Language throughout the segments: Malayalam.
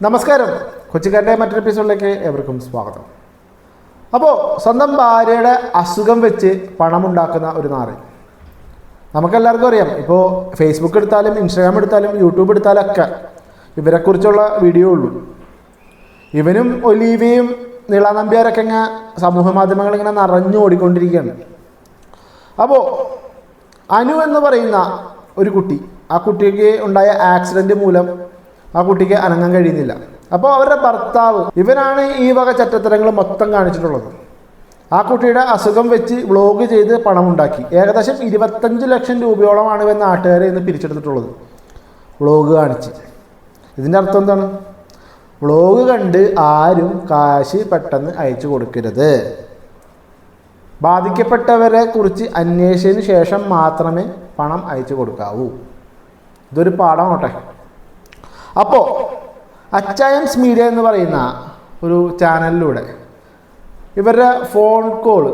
നമസ്കാരം, കൊച്ചിക്കാരുടെ മറ്റൊരു എപ്പിസോഡിലേക്ക് ഏവർക്കും സ്വാഗതം. അപ്പോൾ സ്വന്തം ഭാര്യയുടെ അസുഖം വെച്ച് പണമുണ്ടാക്കുന്ന ഒരു നാറ് നമുക്കെല്ലാവർക്കും അറിയാം. ഇപ്പോൾ ഫേസ്ബുക്ക് എടുത്താലും ഇൻസ്റ്റാഗ്രാം എടുത്താലും യൂട്യൂബ് എടുത്താലൊക്കെ ഇവരെക്കുറിച്ചുള്ള വീഡിയോ ഉള്ളൂ. ഇവനും ഒലീവയും നീളാനമ്പ്യാരൊക്കെ ഇങ്ങനെ സമൂഹ മാധ്യമങ്ങൾ ഇങ്ങനെ നിറഞ്ഞു ഓടിക്കൊണ്ടിരിക്കുകയാണ്. അപ്പോൾ അനു എന്ന് പറയുന്ന ഒരു കുട്ടി, ആ കുട്ടിക്ക് ഉണ്ടായ ആക്സിഡൻറ്റ് മൂലം ആ കുട്ടിക്ക് അനങ്ങാൻ കഴിയുന്നില്ല. അപ്പോൾ അവരുടെ ഭർത്താവ് ഇവനാണ് ഈ വക ചറ്റത്തരങ്ങൾ മൊത്തം കാണിച്ചിട്ടുള്ളത്. ആ കുട്ടിയുടെ അസുഖം വെച്ച് വ്ളോഗ് ചെയ്ത് പണമുണ്ടാക്കി. ഏകദേശം 25 ലക്ഷം രൂപയോളമാണ് ഇവൻ നാട്ടുകാരെ ഇന്ന് പിരിച്ചെടുത്തിട്ടുള്ളത് വ്ളോഗ് കാണിച്ച്. ഇതിൻ്റെ അർത്ഥം എന്താണ്? വ്ളോഗ് കണ്ട് ആരും കാശ് പെട്ടെന്ന് അയച്ചു കൊടുക്കരുത്. ബാധിക്കപ്പെട്ടവരെ കുറിച്ച് അന്വേഷിച്ചതിന് ശേഷം മാത്രമേ പണം അയച്ചു കൊടുക്കാവൂ. ഇതൊരു പാഠമാവട്ടെ. അപ്പോൾ അച്ചായൻസ് മീഡിയ എന്ന് പറയുന്ന ഒരു ചാനലിലൂടെ ഇവരുടെ ഫോൺ കോള്,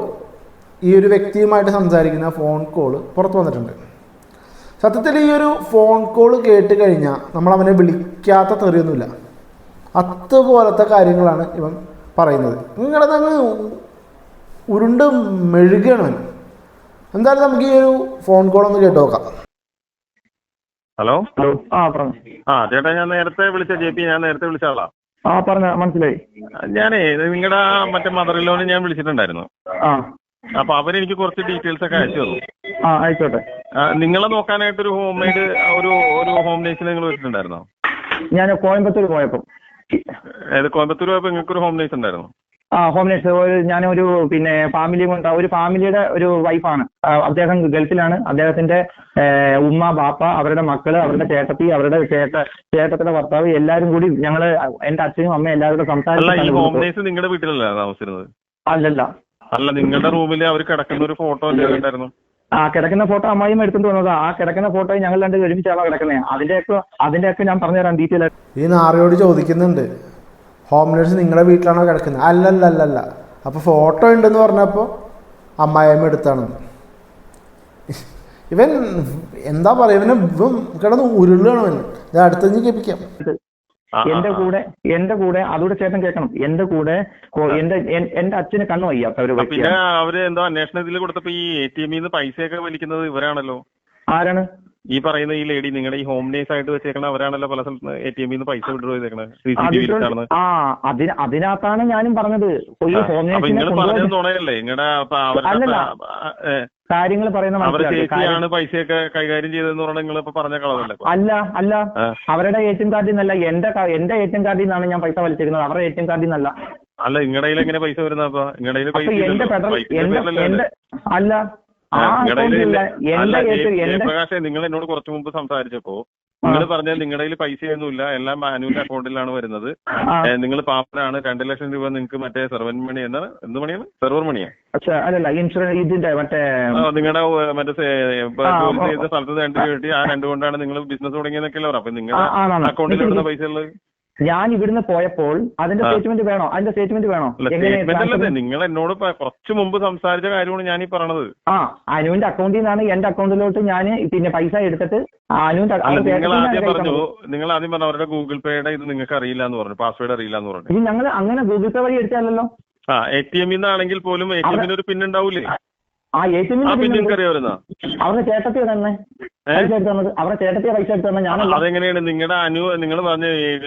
ഈ ഒരു വ്യക്തിയുമായിട്ട് സംസാരിക്കുന്ന ഫോൺ കോള് പുറത്തു വന്നിട്ടുണ്ട്. സത്യത്തിൽ ഈ ഒരു ഫോൺ കോള് കേട്ട് കഴിഞ്ഞാൽ നമ്മളവനെ വിളിക്കാത്ത തെറിയൊന്നുമില്ല. അതുപോലത്തെ കാര്യങ്ങളാണ് ഇവൻ പറയുന്നത്. നിങ്ങളതങ്ങ് ഉരുണ്ട് മെഴുകണം. എന്തായാലും നമുക്ക് ഈ ഒരു ഫോൺ കോളൊന്ന് കേട്ട് നോക്കാം. Hello hello. ചേട്ടാ, ഞാൻ നേരത്തെ വിളിച്ച ഞാൻ നേരത്തെ വിളിച്ച ആളാ. പറഞ്ഞ മനസ്സിലായി. ഞാനേ നിങ്ങളുടെ മറ്റേ മദറിലോന് ഞാൻ വിളിച്ചിട്ടുണ്ടായിരുന്നു. അപ്പൊ അവരെനിക്ക് കുറച്ച് ഡീറ്റെയിൽസ് ഒക്കെ അയച്ചു തന്നു. ആയിക്കോട്ടെ. നിങ്ങളെ നോക്കാനായിട്ടൊരു ഹോം മെയ്ഡ് ഒരു ഹോം നേഴ്സിനെ നിങ്ങൾ വെച്ചിട്ടുണ്ടായിരുന്നോ? ഞാൻ കോയമ്പത്തൂർ പോയപ്പോ. കോയമ്പത്തൂർ പോയപ്പോ നിങ്ങൾക്കൊരു ഹോം നേഴ്സ് ഉണ്ടായിരുന്നു? ഹോം നേഴ്സ് ഞാനൊരു ഫാമിലിയും കൊണ്ട്, ഒരു ഫാമിലിയുടെ ഒരു വൈഫാണ്. അദ്ദേഹം ഗൾഫിലാണ്. അദ്ദേഹത്തിന്റെ ഉമ്മ, ബാപ്പ, അവരുടെ മക്കള്, അവരുടെ ചേട്ടത്തി, അവരുടെ ചേട്ടത്തിന്റെ ഭർത്താവ്, എല്ലാരും കൂടി ഞങ്ങള്, എന്റെ അച്ഛനും അമ്മയും എല്ലാവരും കൂടെ സംസാരിച്ചു. ഹോം നേഴ്സ് നിങ്ങളുടെ വീട്ടിലല്ല താമസിച്ചിരുന്നത്? അല്ല, നിങ്ങളുടെ റൂമിൽ അവർ കിടക്കുന്ന ഒരു ഫോട്ടോ ഉണ്ടായിരുന്നു. കിടക്കുന്ന ഫോട്ടോ അമ്മായിയും എടുത്തുകൊണ്ട് വന്നതാ. ആ കിടക്കുന്ന ഫോട്ടോ ഞങ്ങൾ രണ്ടും ഒരുമിച്ചാണോ കിടക്കുന്നത്? അതിന്റെയൊക്കെ ഞാൻ പറഞ്ഞുതരാം ഡീറ്റെയിൽ ആയിട്ട്. ഈ നാറിയോട് ചോദിക്കുന്നുണ്ട്, ഹോം നേഴ്സ് നിങ്ങളുടെ വീട്ടിലാണോ കിടക്കുന്നത്? അല്ലല്ല. അപ്പോൾ ഫോട്ടോ ഉണ്ടെന്ന് പറഞ്ഞപ്പോൾ അമ്മായിയമ്മ എടുത്താണെന്ന്. ഇവൻ എന്താ പറയുക, ഇവൻ കിടന്ന് ഉരുളാണ്. അവൻ ഞാൻ അടുത്തഞ്ഞ് കേൾപ്പിക്കാം. എന്റെ കൂടെ അതുകൂടെ ചേട്ടൻ കേൾക്കണം. എന്റെ കൂടെ എന്റെ അച്ഛന് കണ്ണു വയ്യാത്ത ഒരു വ്യക്തിയാണ്. പിന്നെ അവര് എന്തോ അന്വേഷണത്തിൽ കൊടുത്തപ്പോ ഈ ATM പൈസയൊക്കെ വലിക്കുന്നത് ഇവരാണല്ലോ. ആരാണ് ഈ പറയുന്ന ഈ ലേഡി? നിങ്ങളുടെ ഈ ഹോം നേഴ്സ് ആയിട്ട് വെച്ചേക്കണ അവരാണല്ലോ പല സ്ഥലത്ത് ATM പൈസ വിഡ്രോ ചെയ്തേക്കണത്. CCTV അതിനകത്താണ് ഞാനും പറഞ്ഞത്. നിങ്ങൾ പറഞ്ഞത് തുണയല്ലേ? നിങ്ങളുടെ കാര്യങ്ങൾ പറയുന്ന ചേച്ചിയാണ് പൈസയൊക്കെ കൈകാര്യം ചെയ്തതെന്ന് പറഞ്ഞാൽ നിങ്ങൾ ഇപ്പൊ പറഞ്ഞ കളവല്ലേ? അല്ല, അവരുടെ ATM കാർഡിൽ നിന്നല്ല, എന്റെ ATM കാർഡിൽ നിന്നാണ് ഞാൻ പൈസ വലിച്ചിരുന്നത്. അവരുടെ ATM കാർഡിൽ നിന്നല്ല. അല്ല, നിങ്ങളുടെ കയ്യിൽ എങ്ങനെ പൈസ വരുന്ന? അപ്പൊ നിങ്ങളുടെ പൈസ അല്ല. പ്രകാശ്, നിങ്ങൾ എന്നോട് കുറച്ചു മുമ്പ് സംസാരിച്ചപ്പോ നിങ്ങൾ പറഞ്ഞാൽ നിങ്ങളുടെ കയ്യിൽ പൈസയൊന്നുമില്ല, എല്ലാം മാനുവൽ അക്കൗണ്ടിലാണ് വരുന്നത്, നിങ്ങൾ പാപ്പനാണ്, 2 ലക്ഷം രൂപ നിങ്ങൾക്ക് മറ്റേ സെർവൻ മണി എന്ത് മണിയാണ്? സെർവർ മണിയാ? അല്ലല്ല, ഇൻഷുറൻസ് ഇതിന്റെ നിങ്ങളുടെ മറ്റേ ജോലി ചെയ്ത സ്ഥലത്ത് 2 രൂപ കിട്ടി. ആ 2 കൊണ്ടാണ് നിങ്ങൾ ബിസിനസ് തുടങ്ങിയെന്നൊക്കെ പറഞ്ഞു. അപ്പൊ നിങ്ങളുടെ അക്കൗണ്ടിൽ വരുന്ന പൈസ ഉള്ളത്? ഞാൻ ഇവിടുന്ന് പോയപ്പോൾ അതിന്റെ സ്റ്റേറ്റ്മെന്റ് വേണോ? നിങ്ങൾ എന്നോട് കുറച്ചു മുമ്പ് സംസാരിച്ച കാര്യമാണ് ഞാൻ ഈ പറഞ്ഞത്. അനുവിന്റെ അക്കൗണ്ടിൽ നിന്നാണ് എന്റെ അക്കൗണ്ടിലോട്ട് ഞാൻ പൈസ എടുത്തിട്ട് നിങ്ങൾ ആദ്യം പറഞ്ഞു അവരുടെ ഗൂഗിൾ പേയുടെ ഇത് നിങ്ങൾക്ക് അറിയില്ല എന്ന് പറഞ്ഞു, പാസ്വേഡ് അറിയില്ല എന്ന് പറഞ്ഞു. ഞങ്ങൾ അങ്ങനെ ഗൂഗിൾ പേ വഴി എടുത്തല്ലോ. ATM നിന്നാണെങ്കിൽ പോലും ATM ഒരു പിൻ ഉണ്ടാവൂലേ? അവരുടെ ചേട്ടത്തി തന്നെ പൈസ എടുത്തത്. അവരുടെ ചേട്ടത്തിയെ പൈസ എടുത്തത് ഞാനല്ല. അതെങ്ങനെയാണ്? നിങ്ങളുടെ നിങ്ങൾ പറഞ്ഞ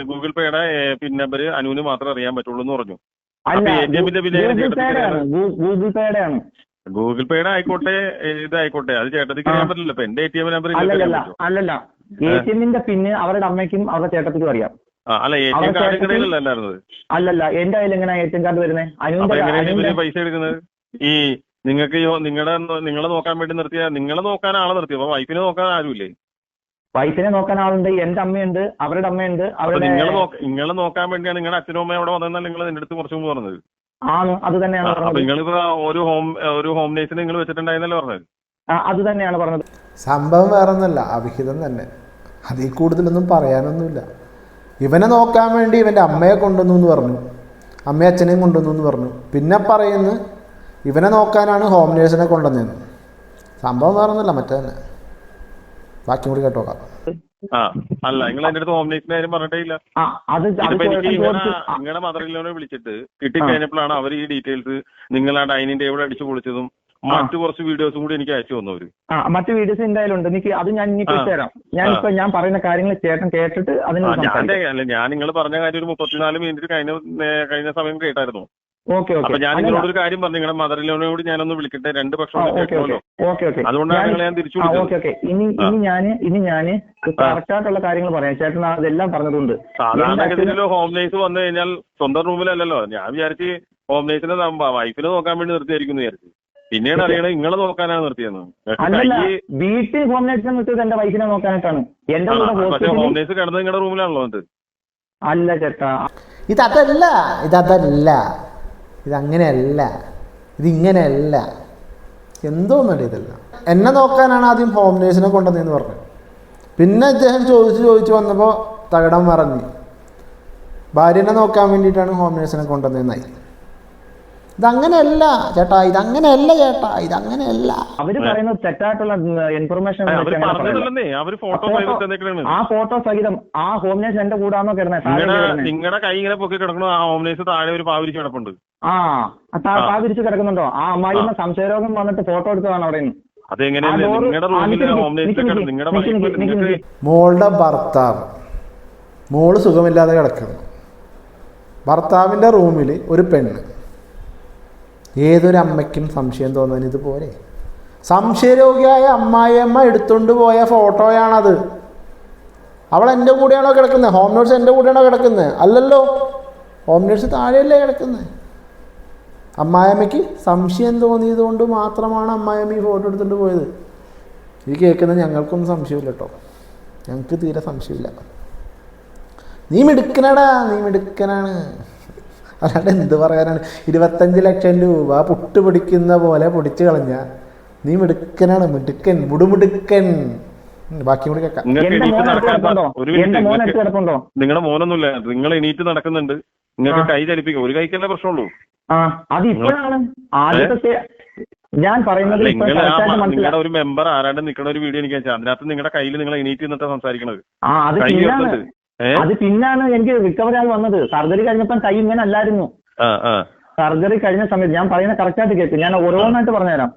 ഗൂഗിൾ പേയുടെ പിൻ നമ്പർ അനുവിന് മാത്രമേ അറിയാൻ പറ്റുള്ളൂ എന്ന് പറഞ്ഞു. ഗൂഗിൾ പേയുടെ ആണ്. ഗൂഗിൾ പേയുടെ ആയിക്കോട്ടെ, ഇതായിക്കോട്ടെ, അത് ചേട്ടത്തിക്ക് അറിയാൻ പറ്റില്ല. ഇപ്പൊ എന്റെ ATM നമ്പർ അല്ലല്ല, ATMന്റെ പിന്ന് അവരുടെ അമ്മയ്ക്കും അവരുടെ ചേട്ടത്തിക്കും അറിയാം. അല്ല, ATM കാർഡ് കടയിലല്ലായിരുന്നത്? അല്ലല്ല, എന്റെ കയ്യിൽ എങ്ങനെയാ ATM കാർഡ് വരുന്നത്? അനുവിന്റെ പൈസ എടുക്കുന്നത് ഈ നിങ്ങൾക്ക് നിങ്ങളെ നോക്കാൻ വേണ്ടി നിർത്തിയ, നിങ്ങളെ നോക്കാൻ ആളെ നിർത്തി. അപ്പൊ വൈഫിനെ നോക്കാൻ ആരുമില്ലേ? വൈഫിനെ നോക്കാൻ ആളുണ്ട്, എന്റെ അമ്മയുണ്ട്, അവരുടെ അമ്മയുണ്ട്. നിങ്ങളെ നോക്കാൻ വേണ്ടിയാണ് നിങ്ങളുടെ അച്ഛനും അമ്മയും അവിടെ വന്നാൽ നിങ്ങൾ എന്റെ അടുത്ത് കുറച്ച് മുമ്പ് പറഞ്ഞത്. അത് തന്നെയാണ്. അപ്പൊ നിങ്ങളിപ്പോ ഒരു ഹോം നേഴ്സിനെ നിങ്ങൾ വെച്ചിട്ടുണ്ടായിരുന്നല്ലോ പറഞ്ഞത്. അത് തന്നെയാണ് പറഞ്ഞത്. സംഭവം വേറെ ഒന്നല്ല, അവിഹിതം തന്നെ. അതിൽ കൂടുതലൊന്നും പറയാനൊന്നുമില്ല. ഇവനെ നോക്കാൻ വേണ്ടി ഇവന്റെ അമ്മയെ കൊണ്ടുവന്നു എന്ന് പറഞ്ഞു, അമ്മയും അച്ഛനെയും കൊണ്ടുവന്നു എന്ന് പറഞ്ഞു. പിന്നെ പറയുന്നു ഇവനെ നോക്കാനാണ് ഹോം നേഴ്സിനെ കൊണ്ടുവന്നതെന്ന്. സംഭവം വേറെ ഒന്നുമില്ല, മറ്റേ തന്നെ. ബാക്കി കൂടി കേട്ടോക്കാം. ആ അല്ല നിങ്ങൾ എന്റെ അടുത്ത് ഹോം നേഴ്സിന്റെ കാര്യം പറഞ്ഞിട്ടേ ഇല്ല. ആ അത് ഇതിപ്പോ എനിക്ക് നിങ്ങളുടെ മദർ ഇല്ലോനെ വിളിച്ചിട്ട് കിട്ടിക്കഴിഞ്ഞപ്പോഴാണ് അവർ ഈ ഡീറ്റെയിൽസ് നിങ്ങൾ ആ ഡൈനിങ് ടേബിൾ അടിച്ചു പൊളിച്ചതും മറ്റു കുറച്ച് വീഡിയോസും കൂടി എനിക്ക് അയച്ചു തന്നു അവര്. മറ്റു വീഡിയോസ് എന്തായാലും ഉണ്ട്. എനിക്ക് അത് ഞാൻ ഇനി തരാം. ഞാനിപ്പോ ഞാൻ പറയുന്ന കാര്യങ്ങൾ ചേട്ടൻ കേട്ടിട്ട് അതിന് ഞാൻ നിങ്ങൾ പറഞ്ഞ കാര്യം ഒരു 34 മിനിറ്റ് കഴിഞ്ഞ സമയം കേട്ടായിരുന്നു. Okay okay. അപ്പൊ ഞാൻ നിങ്ങളോടൊരു കാര്യം പറഞ്ഞു, നിങ്ങളുടെ മദറിലോനോട് ഞാനൊന്ന് വിളിക്കട്ടെ, 2 പക്ഷം അതുകൊണ്ടാണ് ഞാൻ തിരിച്ചു വിളിച്ചത്. ഇനി ഞാന് കറക്റ്റ് ആയിട്ടുള്ള കാര്യങ്ങൾ പറയാം. ചേട്ടൻ അതെല്ലാം പറഞ്ഞതുകൊണ്ട് സാധാരണഗതിയിലോ ഹോം നേഴ്സ് വന്നു കഴിഞ്ഞാൽ സ്വന്തം റൂമിലല്ലല്ലോ. ഞാൻ വിചാരിച്ച് ഹോം നേഴ്സിനെ വൈഫിനെ നോക്കാൻ വേണ്ടി നിർത്തിയായിരിക്കും വിചാരിച്ചു. പിന്നീട് അറിയണത് നിങ്ങളെ നോക്കാനാണ് നിർത്തിയെന്ന്. വീട്ടിൽ ഹോം നേഴ്സിനെ നിർത്തിയത് എന്റെ വൈഫിനെ നോക്കാനായിട്ടാണ്. എന്റെ പക്ഷെ ഹോം നേഴ്സ് കിടന്നത് നിങ്ങളുടെ റൂമിലാണല്ലോ എന്നിട്ട്. അല്ല ചേട്ടാ, ഇതല്ല ഇതങ്ങനെയല്ല, ഇതിങ്ങനെയല്ല, എന്തോന്നല്ല ഇതല്ല. എന്നെ നോക്കാനാണ് ആദ്യം ഹോം നേഴ്സിനെ കൊണ്ടുവന്നതെന്ന് പറഞ്ഞു. പിന്നെ അദ്ദേഹം ചോദിച്ചു വന്നപ്പോൾ തകിടം മറഞ്ഞ് ഭാര്യനെ നോക്കാൻ വേണ്ടിയിട്ടാണ് ഹോം നേഴ്സിനെ കൊണ്ടുവന്നതെന്നായി. ഇതങ്ങനെയല്ല ചേട്ടാ, ഇതങ്ങനെയല്ല. അവര് പറയുന്നത് തെറ്റായിട്ടുള്ള ഇൻഫർമേഷൻ. ആ ഫോട്ടോ സഹിതം ആ ഹോം നേഴ്സ് എന്റെ കൂടാണോ കിടന്നത്? നിങ്ങളുടെ കൈ ഇങ്ങനെ പൊക്കി കിടക്കണോ? ആ ഹോം നേഴ്സ് താഴെ ഒരു പാവിരിച്ച് കിടപ്പുണ്ട്. പാവിരിച്ച് കിടക്കുന്നുണ്ടോ? ആ അമ്മായിമ്മ സംശയരോഗം വന്നിട്ട് ഫോട്ടോ എടുത്തതാണ് അവിടെ നിന്ന്. മോളുടെ ഭർത്താവ്, മോള് സുഖമില്ലാതെ കിടക്കുന്നു. ഭർത്താവിന്റെ റൂമിൽ ഒരു പെണ്ണ്. ഏതൊരു അമ്മയ്ക്കും സംശയം തോന്നാൻ ഇതുപോലെ സംശയരോഗിയായ അമ്മായിയമ്മ എടുത്തുകൊണ്ട് പോയ ഫോട്ടോയാണത്. അവൾ എൻ്റെ കൂടെയാണോ കിടക്കുന്നത്? ഹോം നേഴ്സ് എൻ്റെ കൂടെയാണോ കിടക്കുന്നത്? അല്ലല്ലോ, ഹോം നേഴ്സ് താഴെയല്ലേ കിടക്കുന്നത്. അമ്മായിയമ്മയ്ക്ക് സംശയം തോന്നിയത് കൊണ്ട് മാത്രമാണ് അമ്മായിയമ്മ ഈ ഫോട്ടോ എടുത്തുകൊണ്ട് പോയത്. ഇത് കേൾക്കുന്നത് ഞങ്ങൾക്കൊന്നും സംശയമില്ല കേട്ടോ, ഞങ്ങൾക്ക് തീരെ സംശയമില്ല. നീ മിടുക്കനാണ്. അല്ലാണ്ട് എന്ത് പറയാനാണ്? 25 ലക്ഷം രൂപ പുട്ട് പൊടിക്കുന്ന പോലെ പൊടിച്ചു കളഞ്ഞ നീ മിടുക്കനാണ്, മുടുമുടുക്കൻ. ബാക്കി കൂടി കേൾക്കാം. നിങ്ങളുടെ മോനൊന്നുമില്ല, നിങ്ങൾ എണീറ്റ് നടക്കുന്നുണ്ട്, നിങ്ങൾക്ക് കൈ ചലിപ്പിക്കും. ഒരു കൈക്കല്ലേ പ്രശ്നമുള്ളൂ. ഞാൻ പറയുന്നത് നിങ്ങളുടെ ഒരു മെമ്പർ ആരാണ്ട് നിൽക്കുന്ന ഒരു വീഡിയോ എനിക്ക് അയച്ചാൽ അതിനകത്ത് നിങ്ങളുടെ കയ്യിൽ നിങ്ങൾ എണീറ്റ് നിന്നിട്ടാണ് സംസാരിക്കണത്. അത് പിന്നാണ് എനിക്ക് റിക്കവറി ആയി വന്നത്. സർജറി കഴിഞ്ഞപ്പോൾ കൈ ഇങ്ങനെ അല്ലായിരുന്നു. സർജറി കഴിഞ്ഞ സമയത്ത് ഞാൻ പറയുന്ന കറക്റ്റായിട്ട് കേൾക്കും. ഞാൻ ഓരോന്നായിട്ട് പറഞ്ഞുതരാം.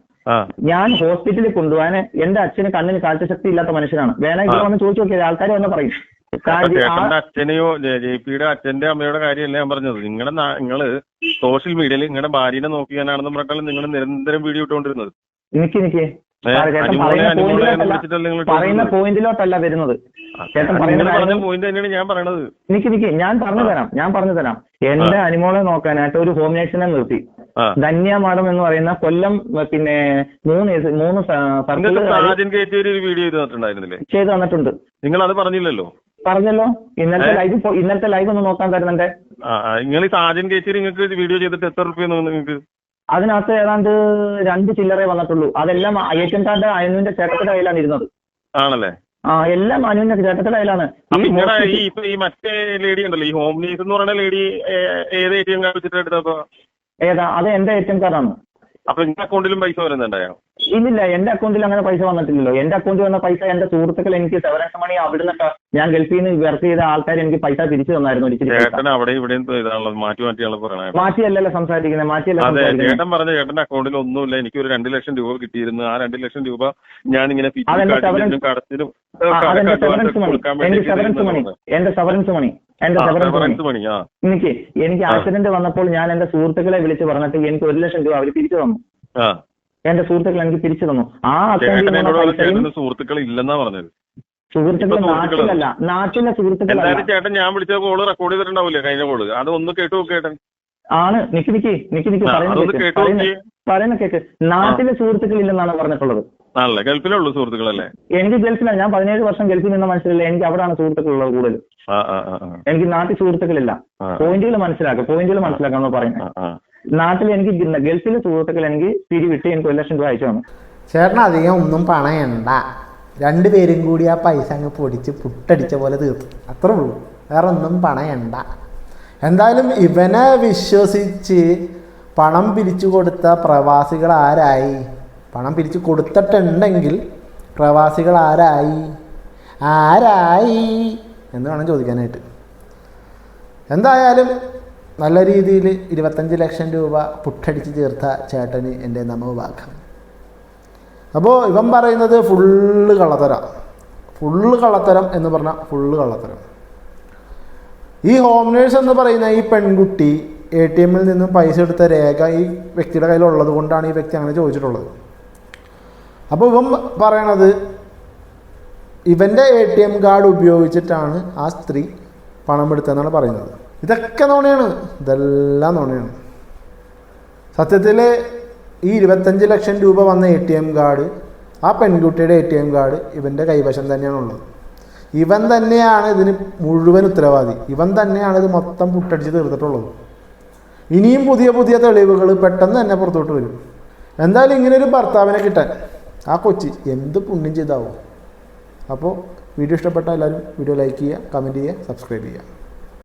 ഞാൻ ഹോസ്പിറ്റലിൽ കൊണ്ടുപോകാൻ എന്റെ അച്ഛന് കണ്ണിന് കാഴ്ചശക്തി ഇല്ലാത്ത മനുഷ്യനാണ്. വേണേ ഇവിടെ വന്ന് ചോദിച്ചു നോക്കിയാൽ ആൾക്കാർ വന്ന് പറയും. അച്ഛനെയോ ജെപിയുടെ അച്ഛന്റെ അമ്മയുടെ കാര്യമല്ല ഞാൻ പറഞ്ഞത്. നിങ്ങള് സോഷ്യൽ മീഡിയയിൽ നിങ്ങളുടെ ഭാര്യനെ നോക്കിയാണെന്ന് പറഞ്ഞാൽ നിങ്ങൾ നിരന്തരം വീഡിയോ ഇട്ടുകൊണ്ടിരുന്നത്. എനിക്ക് പറയുന്ന പോയിന്റിലോട്ടല്ല വരുന്നത്. ചേട്ടൻ പറയുന്ന പോയിന്റ് തന്നെയാണ് ഞാൻ പറയണത്. ഞാൻ പറഞ്ഞു തരാം. എന്റെ അനിമോളെ നോക്കാനായിട്ട് ഒരു ഹോം നേഴ്സിനെ നിർത്തി. ധന്യ മാഡം എന്ന് പറയുന്ന കൊല്ലം പിന്നെ 3 ചെയ്ത് തന്നിട്ടുണ്ട്. നിങ്ങൾ അത് പറഞ്ഞില്ലല്ലോ. പറഞ്ഞല്ലോ. ഇന്നലത്തെ ലൈവ് ഒന്ന് നോക്കാൻ തരുന്നുണ്ട്. നിങ്ങൾ ഈ സാജൻ കേച്ചേരി നിങ്ങൾക്ക് വീഡിയോ ചെയ്തിട്ട് എത്ര റുപ്യ നിങ്ങൾക്ക്? അതിനകത്ത് ഏതാണ്ട് 2 ചില്ലറേ വന്നിട്ടുള്ളൂ. അതെല്ലാം ഏഷ്യൻ കാർഡ് അനുവിന്റെ ചേട്ടത്തിന്റെ കയ്യിലാണ് ഇരുന്നത്. ആണല്ലേ? എല്ലാം അനുവിന്റെ ചേട്ടത്തിന്റെ കയ്യിലാണ്. ഈ മറ്റേ ലേഡി ഉണ്ടല്ലോ, ഈ ഹോം നേഴ്സ് എന്ന് പറയുന്ന ലേഡി ഏത് ATM കാർഡ് വെച്ചിട്ട് എടുത്തപ്പോ? ഏതാ? അത് എന്റെ ATM കാർഡാണ്. അപ്പൊ നിങ്ങളുടെ അക്കൗണ്ടിലും പൈസ വരുന്നുണ്ടായോ? ഇല്ലില്ല, എന്റെ അക്കൗണ്ടിൽ അങ്ങനെ പൈസ വന്നിട്ടില്ലല്ലോ. എന്റെ അക്കൗണ്ടിൽ വന്ന പൈസ എന്റെ സുഹൃത്തുക്കൾ എനിക്ക് സെവറൻസ് മണി അവിടുന്ന് ഞാൻ ഗൾഫിൽ നിന്ന് വർക്ക് ചെയ്ത ആൾക്കാർ എനിക്ക് പൈസ തിരിച്ചു തന്നായിരുന്നു. മാറ്റിയല്ലല്ലോ സംസാരിക്കുന്നത്. ചേട്ടൻ പറഞ്ഞ ചേട്ടന്റെ അക്കൗണ്ടിൽ ഒന്നുമില്ല, എനിക്ക് ഒരു 2 ലക്ഷം രൂപ കിട്ടിയിരുന്നു. ആ 2 ലക്ഷം രൂപ ഞാൻ ഇങ്ങനെ എന്റെ സെവറൻസ് മണി എനിക്ക് ആക്സിഡന്റ് വന്നപ്പോൾ ഞാൻ എന്റെ സുഹൃത്തുക്കളെ വിളിച്ച് പറഞ്ഞിട്ട് എനിക്ക് 1 ലക്ഷം രൂപ അവർ തിരിച്ചു തന്നു. എന്റെ സുഹൃത്തുക്കൾ എനിക്ക് തിരിച്ചു തന്നു. ആ സുഹൃത്തുക്കൾ ഇല്ലെന്നാ പറഞ്ഞത്. സുഹൃത്തുക്കൾ നാട്ടിലല്ല, നാട്ടിലെ സുഹൃത്തുക്കൾ. ചേട്ടൻ ഞാൻ വിളിച്ച കോള് റെക്കോർഡ് ചെയ്തിട്ടുണ്ടാവില്ലേ കഴിഞ്ഞ കോള്? അത് ഒന്ന് കേട്ടു നോക്കേട്ടൻ. ആണ് പറയുന്ന കേക്ക്. നാട്ടിലെ സുഹൃത്തുക്കൾ ഇല്ലെന്നാണ് പറഞ്ഞിട്ടുള്ളത്. ആണല്ലേ? ഗൾഫിലുള്ള സുഹൃത്തുക്കളല്ലേ? എനിക്ക് ഗൾഫിലാണ്. ഞാൻ 17 വർഷം ഗൾഫിൽ നിന്ന മനസ്സിലില്ല. എനിക്ക് അവിടെയാണ് സുഹൃത്തുക്കളുള്ളത് കൂടുതൽ. എനിക്ക് നാട്ടിൽ സുഹൃത്തുക്കളില്ല. പോയിന്റുകൾ മനസ്സിലാക്കാന്ന് പറയുന്നത്. നാട്ടിൽ എനിക്ക് ഗൾഫിലെ സുഹൃത്തുക്കൾ എനിക്ക് പിരിവിട്ട് എനിക്ക് 1 ലക്ഷം രൂപ അയച്ചു തന്നു. ചേട്ടൻ അധികം ഒന്നും പണയണ്ട, 2 പേരും കൂടി ആ പൈസ അങ്ങ് പൊടിച്ച് പുട്ടടിച്ച പോലെ തീർത്തു, അത്രേ ഉള്ളൂ. വേറെ ഒന്നും പണയണ്ട. എന്തായാലും ഇവനെ വിശ്വസിച്ച് പണം പിരിച്ചു കൊടുത്ത പ്രവാസികൾ ആരായി? പണം പിരിച്ചു കൊടുത്തിട്ടുണ്ടെങ്കിൽ പ്രവാസികൾ ആരായി? ആരായി എന്ന് വേണം ചോദിക്കാനായിട്ട്. എന്തായാലും നല്ല രീതിയിൽ 25 ലക്ഷം രൂപ പുട്ടടിച്ച് ചേർത്ത ചേട്ടന് എൻ്റെ നമോഭാഗം. അപ്പോൾ ഇവൻ പറയുന്നത് ഫുള്ള് കള്ളത്തരം. ഫുള്ള് കള്ളത്തരം എന്ന് പറഞ്ഞാൽ ഫുള്ള് കള്ളത്തരം. ഈ ഹോം നേഴ്സ് എന്ന് പറയുന്ന ഈ പെൺകുട്ടി ATM നിന്നും പൈസ എടുത്ത രേഖ ഈ വ്യക്തിയുടെ കയ്യിലുള്ളത് കൊണ്ടാണ് ഈ വ്യക്തി അങ്ങനെ ചോദിച്ചിട്ടുള്ളത്. അപ്പോൾ ഇവൻ പറയണത് ഇവൻ്റെ ATM കാർഡ് ഉപയോഗിച്ചിട്ടാണ് ആ സ്ത്രീ പണം എടുത്തതെന്നാണ് പറയുന്നത്. ഇതൊക്കെ നുണയാണ്, ഇതെല്ലാം നുണയാണ്. സത്യത്തിൽ ഈ 25 ലക്ഷം രൂപ വന്ന ATM കാർഡ്, ആ പെൺകുട്ടിയുടെ ATM കാർഡ് ഇവൻ്റെ കൈവശം തന്നെയാണുള്ളത്. ഇവൻ തന്നെയാണ് ഇതിന് മുഴുവൻ ഉത്തരവാദി. ഇവൻ തന്നെയാണ് ഇത് മൊത്തം പുട്ടടിച്ച് തീർത്തിട്ടുള്ളത്. ഇനിയും പുതിയ പുതിയ തെളിവുകൾ പെട്ടെന്ന് തന്നെ പുറത്തോട്ട് വരും. എന്തായാലും ഇങ്ങനൊരു ഭർത്താവിനെ കിട്ടാൻ ആ കൊച്ചി എന്ത് പുണ്യം ചെയ്താവും. അപ്പോൾ വീഡിയോ ഇഷ്ടപ്പെട്ട എല്ലാവരും വീഡിയോ ലൈക്ക് ചെയ്യുക, കമൻറ്റ് ചെയ്യുക, സബ്സ്ക്രൈബ് ചെയ്യുക.